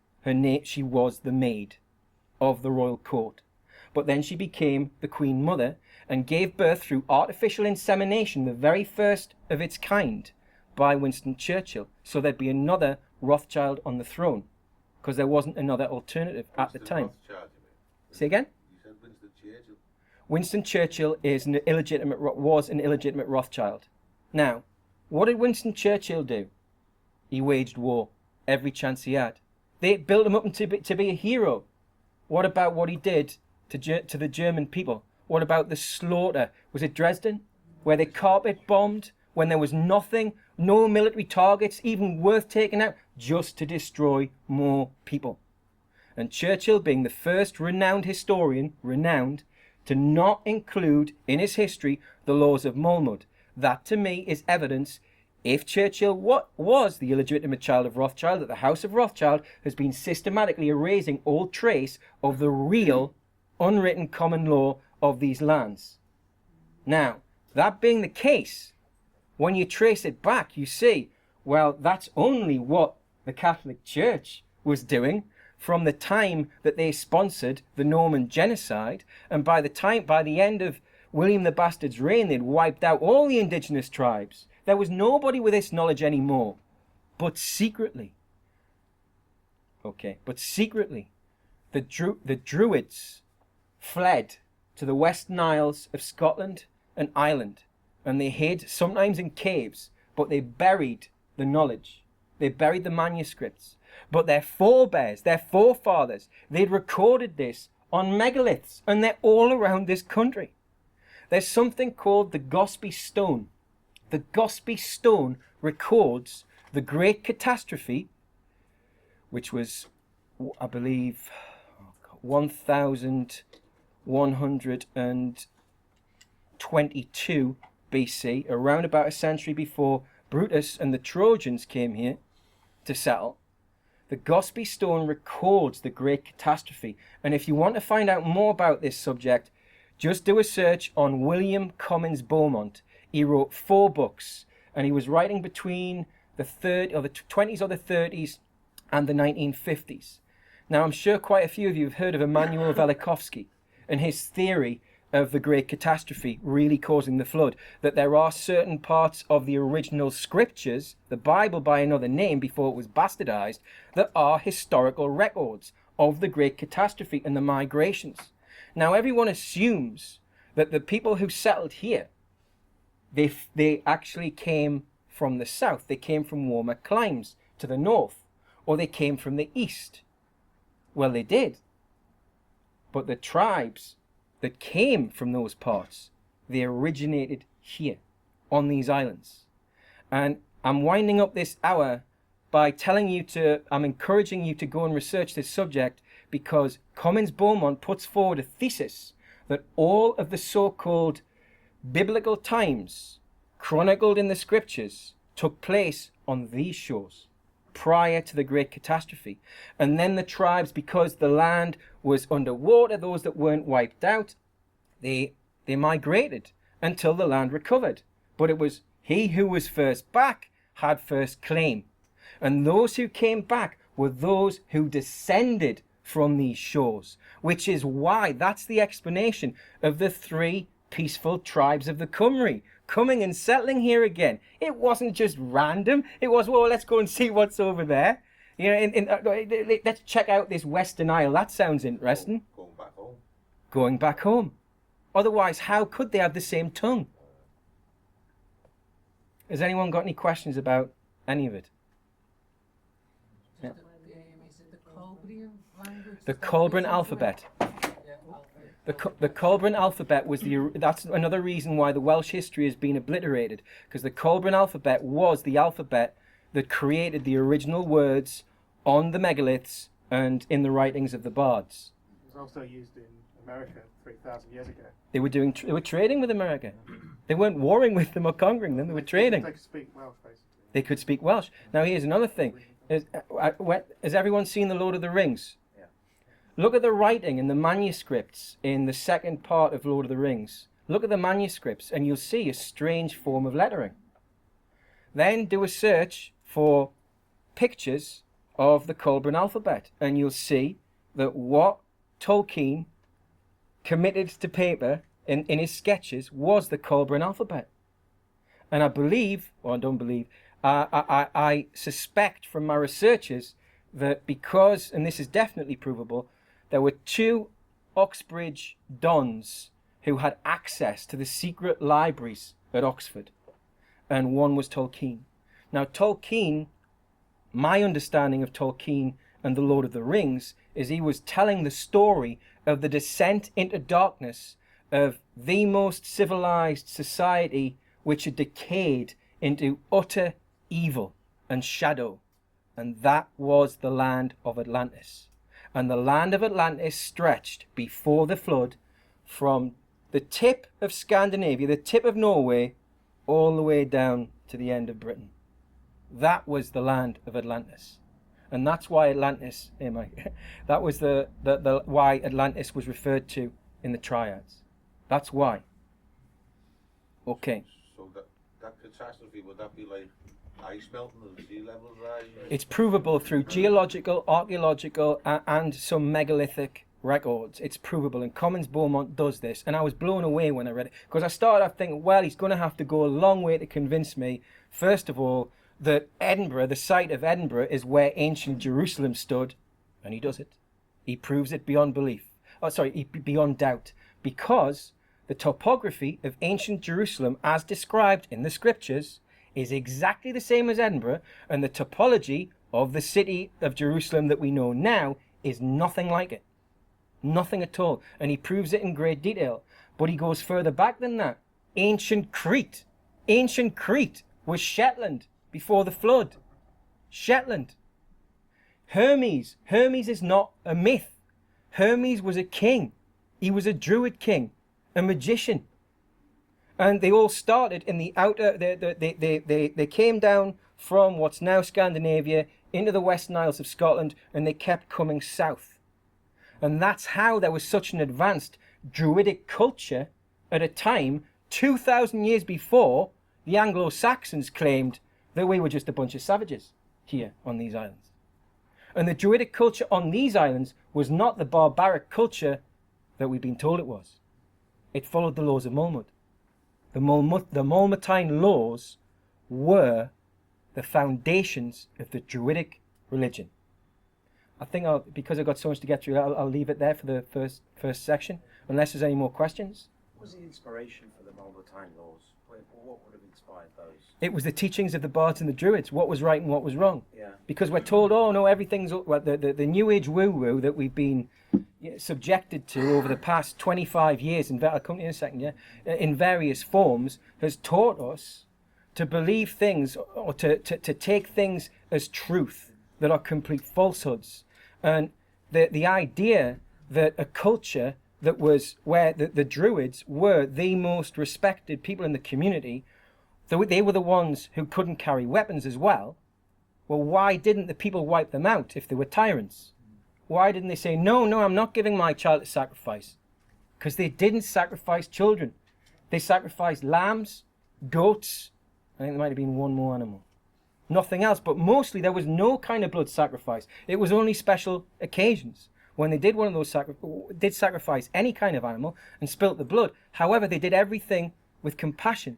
She was the maid of the royal court. But then she became the Queen Mother and gave birth through artificial insemination, the very first of its kind, by Winston Churchill. So there'd be another Rothschild on the throne, because there wasn't another alternative at the time. Say again? You said Winston Churchill. Winston Churchill was an illegitimate Rothschild. Now, what did Winston Churchill do? He waged war every chance he had. They built him up to be a hero. What about what he did to the German people? What about the slaughter? Was it Dresden? Where they carpet bombed when there was nothing, no military targets even worth taking out, just to destroy more people. And Churchill, being the first renowned historian, to not include in his history the laws of Mulmud. That to me is evidence, if Churchill was the illegitimate child of Rothschild, that the House of Rothschild has been systematically erasing all trace of the real unwritten common law of these lands. Now, that being the case, when you trace it back, you see, well, that's only what the Catholic Church was doing from the time that they sponsored the Norman genocide, and by the end of William the Bastard's reign, they'd wiped out all the indigenous tribes. There was nobody with this knowledge anymore. But secretly, the Druids fled to the Western Isles of Scotland and Ireland, and they hid, sometimes in caves, but they buried the knowledge. They buried the manuscripts. But their forebears, their forefathers, they'd recorded this on megaliths, and they're all around this country. There's something called the Gosby Stone. The Gosby Stone records the Great Catastrophe, which was, I believe, 1122 BC, around about a century before Brutus and the Trojans came here to settle. The Gosby Stone records the Great Catastrophe. And if you want to find out more about this subject, just do a search on William Comyns Beaumont. He wrote 4 books, and he was writing between the 20s or the 30s and the 1950s. Now, I'm sure quite a few of you have heard of Immanuel Velikovsky and his theory of the Great Catastrophe really causing the flood, that there are certain parts of the original scriptures, the Bible by another name before it was bastardized, that are historical records of the Great Catastrophe and the migrations. Now, everyone assumes that the people who settled here, they actually came from the south. They came from warmer climes to the north, or they came from the east. Well, they did. But the tribes that came from those parts, they originated here on these islands. And I'm winding up this hour by I'm encouraging you to go and research this subject, because Comyns Beaumont puts forward a thesis that all of the so-called biblical times chronicled in the scriptures took place on these shores prior to the Great Catastrophe. And then the tribes, because the land was underwater, those that weren't wiped out, they migrated until the land recovered. But it was he who was first back had first claim. And those who came back were those who descended from these shores, which is why that's the explanation of the 3 peaceful tribes of the Cymry coming and settling here again. It wasn't just random. It was, well, let's go and see what's over there. You know, let's check out this Western Isle. That sounds interesting. Going back home. Going back home. Otherwise, how could they have the same tongue? Has anyone got any questions about any of it? Is it the Colbrian language? The Colbrian alphabet. Yeah, alphabet. The Colburn alphabet was that's another reason why the Welsh history has been obliterated, because the Colburn alphabet was the alphabet that created the original words on the megaliths and in the writings of the bards. It was also used in America 3,000 years ago. They were trading with America. They weren't warring with them or conquering them. They were trading. They could speak Welsh, basically. They could speak Welsh. Now here's another thing. Has everyone seen The Lord of the Rings? Yeah. Look at the writing and the manuscripts in the second part of Lord of the Rings. Look at the manuscripts and you'll see a strange form of lettering. Then do a search for pictures of the Colburn alphabet and you'll see that what Tolkien committed to paper in his sketches was the Colburn alphabet. And I believe, or I don't believe, I suspect from my researches that because, and this is definitely provable, there were two Oxbridge dons who had access to the secret libraries at Oxford, and one was Tolkien. Now Tolkien, my understanding of Tolkien and the Lord of the Rings is he was telling the story of the descent into darkness of the most civilized society which had decayed into utter evil and shadow, and that was the land of Atlantis. And the land of Atlantis stretched before the flood from the tip of Scandinavia, the tip of Norway, all the way down to the end of Britain. That was the land of Atlantis. And that's why Atlantis, that was the why Atlantis was referred to in the triads. That's why. Okay. So that catastrophe, would that be like ice melting and sea levels rising? It's provable through geological, archaeological, and some megalithic records. It's provable, and Commons Beaumont does this. And I was blown away when I read it, because I started off thinking, well, he's going to have to go a long way to convince me, first of all, that Edinburgh, the site of Edinburgh, is where ancient Jerusalem stood, and he does it. He proves it beyond belief. Beyond doubt, because the topography of ancient Jerusalem, as described in the scriptures, is exactly the same as Edinburgh, and the topology of the city of Jerusalem that we know now is nothing like it. Nothing at all. And he proves it in great detail. But he goes further back than that. Ancient Crete was Shetland before the flood. Shetland. Hermes is not a myth. Hermes was a king. He was a druid king, a magician. And they all started in the outer, they came down from what's now Scandinavia into the Western Isles of Scotland, and they kept coming south. And that's how there was such an advanced druidic culture at a time 2,000 years before the Anglo-Saxons claimed that we were just a bunch of savages here on these islands. And the druidic culture on these islands was not the barbaric culture that we've been told it was. It followed the laws of Mulmud. The Mulmutine laws were the foundations of the druidic religion. I think because I've got so much to get through, I'll leave it there for the first section, unless there's any more questions. What was the inspiration for the Mulmutine laws? What would have inspired those? It was the teachings of the bards and the druids, what was right and what was wrong. Yeah. Because we're told, oh no, everything's, well, the New Age woo-woo that we've been subjected to over the past 25 years, I'll come to you in a second, yeah, in various forms, has taught us to believe things or to take things as truth that are complete falsehoods. And the idea that a culture that was where the Druids were the most respected people in the community, they were the ones who couldn't carry weapons as well. Well, why didn't the people wipe them out if they were tyrants? Why didn't they say, no, I'm not giving my child to sacrifice? Because they didn't sacrifice children. They sacrificed lambs, goats, I think there might have been one more animal. Nothing else, but mostly there was no kind of blood sacrifice. It was only special occasions when they did one of those did sacrifice any kind of animal and spilt the blood. However, they did everything with compassion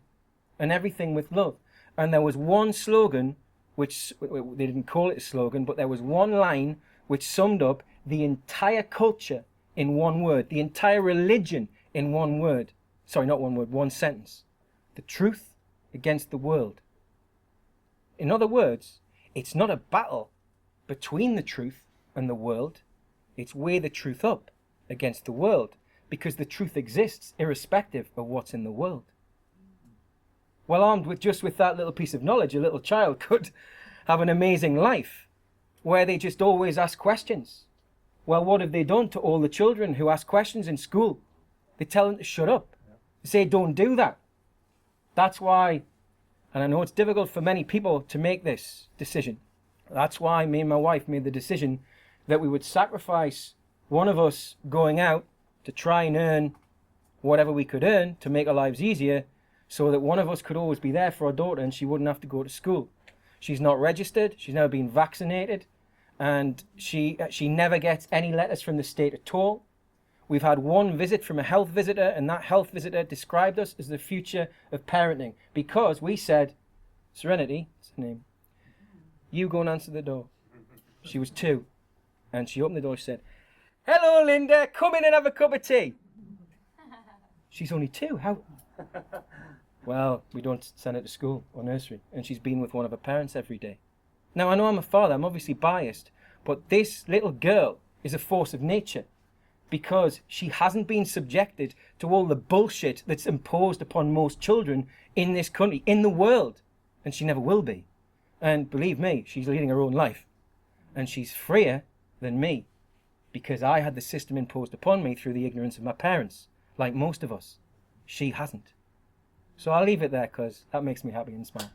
and everything with love. And there was one slogan, which they didn't call it a slogan, but there was one line which summed up the entire culture in one word, the entire religion in one word. Sorry, not one word, one sentence. The truth against the world. In other words, it's not a battle between the truth and the world. It's weigh the truth up against the world. because the truth exists irrespective of what's in the world. Well, armed with that little piece of knowledge, a little child could have an amazing life where they just always ask questions. Well, what have they done to all the children who ask questions in school? They tell them to shut up. They say, don't do that. That's why, and I know it's difficult for many people to make this decision. That's why me and my wife made the decision that we would sacrifice one of us going out to try and earn whatever we could earn to make our lives easier, so that one of us could always be there for our daughter and she wouldn't have to go to school. She's not registered, she's never been vaccinated, and she never gets any letters from the state at all. We've had one visit from a health visitor, and that health visitor described us as the future of parenting, because we said, Serenity, that's her name, you go and answer the door. She was 2, and she opened the door, she said, hello Linda, come in and have a cup of tea. She's only 2, how? Well, we don't send her to school or nursery, and she's been with one of her parents every day. Now, I know I'm a father, I'm obviously biased, but this little girl is a force of nature because she hasn't been subjected to all the bullshit that's imposed upon most children in this country, in the world, and she never will be. And believe me, she's leading her own life, and she's freer than me because I had the system imposed upon me through the ignorance of my parents, like most of us. She hasn't. So I'll leave it there because that makes me happy and smile.